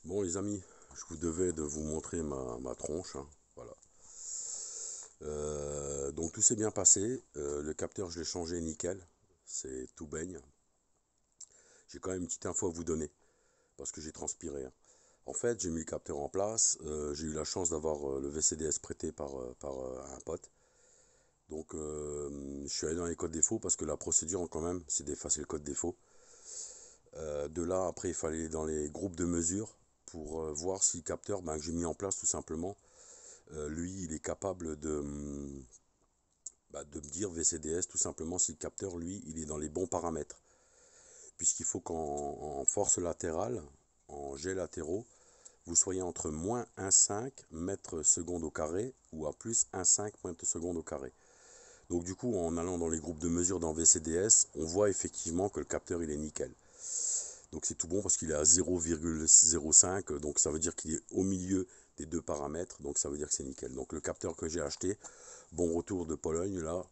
Bon les amis, je vous devais de vous montrer ma tronche, hein, voilà. Donc tout s'est bien passé, le capteur je l'ai changé nickel, c'est tout baigne. J'ai quand même une petite info à vous donner, parce que j'ai transpiré, hein. En fait j'ai mis le capteur en place, j'ai eu la chance d'avoir le VCDS prêté par un pote. Donc je suis allé dans les codes défauts parce que la procédure quand même c'est d'effacer le code défaut. De là après il fallait aller dans les groupes de mesure pour voir si le capteur que j'ai mis en place tout simplement, lui il est capable de me dire VCDS tout simplement si le capteur lui il est dans les bons paramètres. Puisqu'il faut qu'en force latérale, en jets latéraux, vous soyez entre moins 1,5 mètres secondes au carré ou à plus 1,5 mètres secondes au carré. Donc du coup en allant dans les groupes de mesure dans VCDS, on voit effectivement que le capteur il est nickel. Donc c'est tout bon parce qu'il est à 0,05, donc ça veut dire qu'il est au milieu des deux paramètres, donc ça veut dire que c'est nickel. Donc le capteur que j'ai acheté, bon retour de Pologne, là,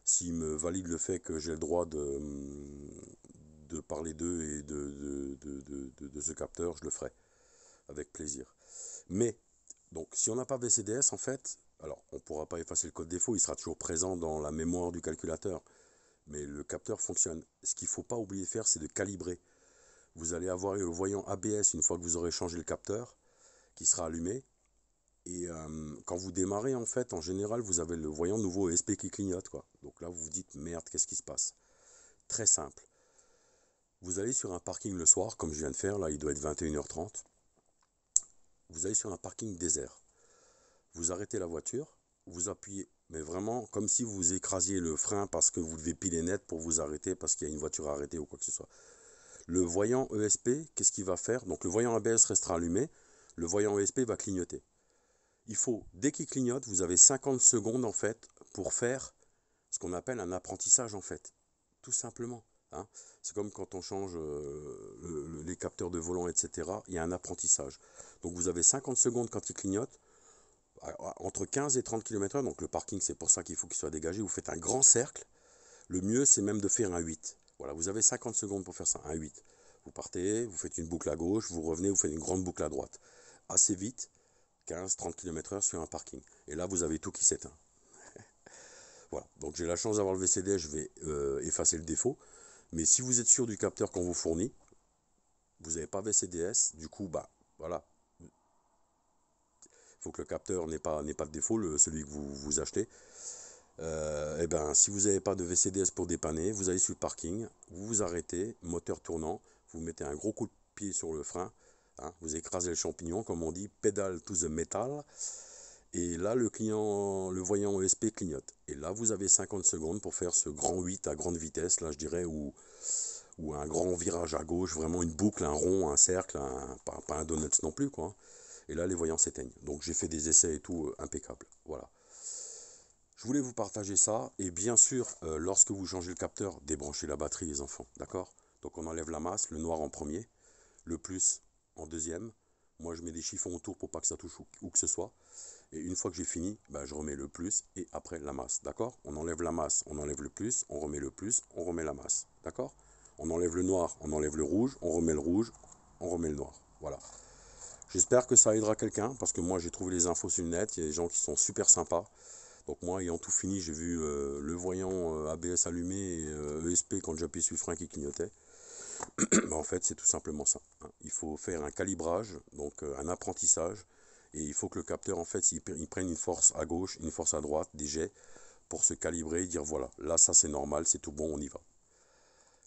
s'il me valide le fait que j'ai le droit de parler d'eux et de ce capteur, je le ferai, avec plaisir. Mais, donc si on n'a pas VCDS, en fait, alors on ne pourra pas effacer le code défaut, il sera toujours présent dans la mémoire du calculateur, mais le capteur fonctionne. Ce qu'il ne faut pas oublier de faire, c'est de calibrer. Vous allez avoir le voyant ABS une fois que vous aurez changé le capteur, qui sera allumé. Et quand vous démarrez, en fait, en général, vous avez le voyant nouveau ESP qui clignote, quoi. Donc là, vous vous dites, merde, qu'est-ce qui se passe? Très simple. Vous allez sur un parking le soir, comme je viens de faire, là, il doit être 21h30. Vous allez sur un parking désert. Vous arrêtez la voiture, vous appuyez, mais vraiment comme si vous écrasiez le frein parce que vous devez piler net pour vous arrêter, parce qu'il y a une voiture à arrêter ou quoi que ce soit. Le voyant ESP, qu'est-ce qu'il va faire? Donc le voyant ABS restera allumé, le voyant ESP va clignoter. Il faut, dès qu'il clignote, vous avez 50 secondes en fait pour faire ce qu'on appelle un apprentissage en fait, tout simplement, hein. C'est comme quand on change les capteurs de volant, etc. Il y a un apprentissage. Donc vous avez 50 secondes quand il clignote, entre 15 et 30 km/h, donc le parking c'est pour ça qu'il faut qu'il soit dégagé, vous faites un grand cercle, le mieux c'est même de faire un 8. Voilà, vous avez 50 secondes pour faire ça, un 8. Vous partez, vous faites une boucle à gauche, vous revenez, vous faites une grande boucle à droite. Assez vite, 15-30 km/h sur un parking. Et là, vous avez tout qui s'éteint. Voilà, donc j'ai la chance d'avoir le VCD, je vais effacer le défaut. Mais si vous êtes sûr du capteur qu'on vous fournit, vous n'avez pas VCDS, du coup, voilà. Il faut que le capteur n'ait pas de défaut, celui que vous achetez. Et ben, si vous n'avez pas de VCDS pour dépanner, vous allez sur le parking, vous vous arrêtez, moteur tournant, vous mettez un gros coup de pied sur le frein, hein, vous écrasez le champignon, comme on dit, pédale to the metal, et là le voyant ESP clignote. Et là vous avez 50 secondes pour faire ce grand 8 à grande vitesse, là je dirais, ou un grand virage à gauche, vraiment une boucle, un rond, un cercle, pas un donut non plus, quoi. Et là les voyants s'éteignent. Donc j'ai fait des essais et tout impeccables. Voilà. Je voulais vous partager ça, et bien sûr, lorsque vous changez le capteur, débranchez la batterie les enfants, d'accord? Donc on enlève la masse, le noir en premier, le plus en deuxième. Moi je mets des chiffons autour pour pas que ça touche où que ce soit. Et une fois que j'ai fini, je remets le plus et après la masse, d'accord? On enlève la masse, on enlève le plus, on remet le plus, on remet la masse, d'accord? On enlève le noir, on enlève le rouge, on remet le rouge, on remet le noir, voilà. J'espère que ça aidera quelqu'un, parce que moi j'ai trouvé les infos sur le net, il y a des gens qui sont super sympas. Donc moi, ayant tout fini, j'ai vu le voyant ABS allumé et ESP quand j'appuie sur le frein qui clignotait. En fait, c'est tout simplement ça, hein. Il faut faire un calibrage, donc un apprentissage, et il faut que le capteur, en fait, il prenne une force à gauche, une force à droite, des jets, pour se calibrer et dire voilà, là ça c'est normal, c'est tout bon, on y va.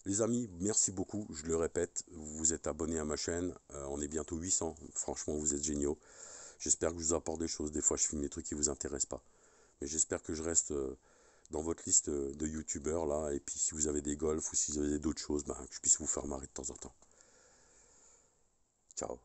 Les amis, merci beaucoup, je le répète, vous vous êtes abonnés à ma chaîne, on est bientôt 800, franchement vous êtes géniaux. J'espère que je vous apporte des choses, des fois je filme des trucs qui ne vous intéressent pas. Mais j'espère que je reste dans votre liste de youtubeurs là, et puis si vous avez des golfs ou si vous avez d'autres choses, que je puisse vous faire marrer de temps en temps. Ciao.